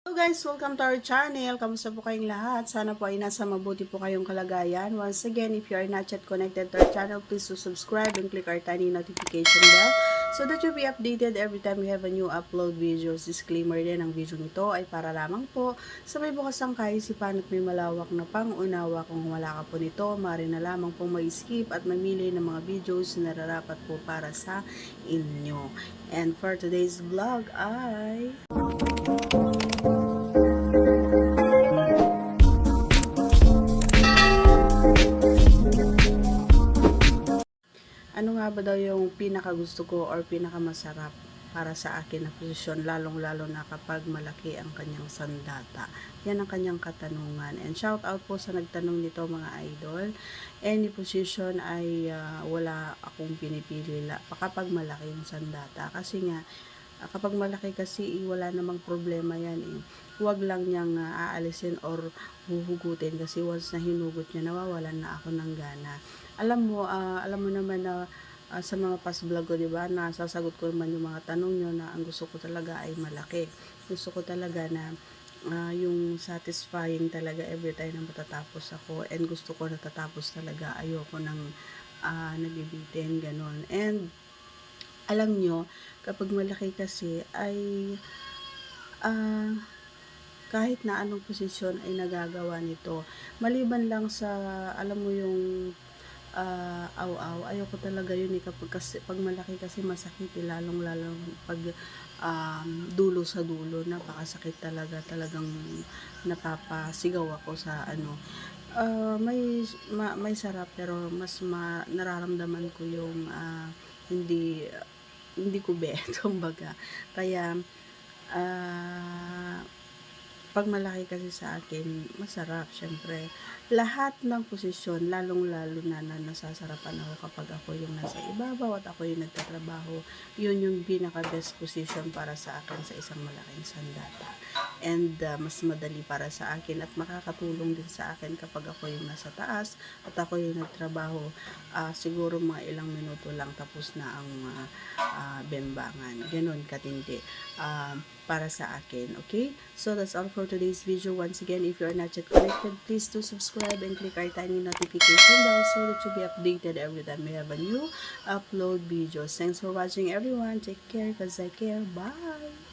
Hello guys, welcome to our channel. Kamusta po kayong lahat? Sana po ay nasa mabuti po kayong kalagayan. Once again, if you are not yet connected to our channel, please do subscribe and click our tiny notification bell so that you'll be updated every time we have a new upload videos. Disclaimer din, ang video nito ay para lamang po sa may bukas ang kaisipan at may malawak na pang-unawa. Kung wala ka po nito, maaari na lamang pong mag-skip at mamili ng mga videos na nararapat po para sa inyo. And for today's vlog ay ano nga ba daw yung pinakagusto ko or pinakamasarap para sa akin na posisyon, lalong-lalo na kapag malaki ang kanyang sandata. Yan ang kanyang katanungan. And shout out po sa nagtanong nito mga idol. Any position ay wala akong pinipili kapag malaki yung sandata. Kasi nga, kapag malaki kasi wala namang problema yan eh. Huwag lang niyang aalisin or huhugutin kasi once na hinugot niya, nawawalan na ako ng gana. Alam mo naman na sa mga past vlog ko, 'di ba, nasasagot ko naman yung mga tanong niyo na ang gusto ko talaga ay malaki. Gusto ko talaga na yung satisfying talaga every time na matatapos ako, and gusto ko natatapos talaga, ayoko nang nabibitin ganon. And alam nyo, kapag malaki kasi ay uh, kahit na anong posisyon ay nagagawa nito. Maliban lang sa, alam mo yung aw-aw, ayoko talaga yun eh, pag malaki kasi masakit eh, lalong pag dulo sa dulo, napakasakit talagang napapasigaw ako sa ano. May sarap pero mas nararamdaman ko yung hindi hindi ko bet, kumbaga. Kaya ah pag malaki kasi sa akin, masarap, syempre. Lahat ng posisyon, lalong-lalo na nasasarapan ako kapag ako yung nasa ibabaw at ako yung nagtatrabaho. Yun yung pinaka-best position para sa akin sa isang malaking sandata. And mas madali para sa akin at makakatulong din sa akin kapag ako yung nasa taas at ako yung nagtrabaho. Siguro mga ilang minuto lang tapos na ang bembangan. Ganon katindi. Para sa akin, okay? So that's all for today's video. Once again, if you are not yet connected, please do subscribe and click our tiny notification bell so that you'll be updated every time we have a new upload videos. Thanks for watching everyone. Take care because I care. Bye!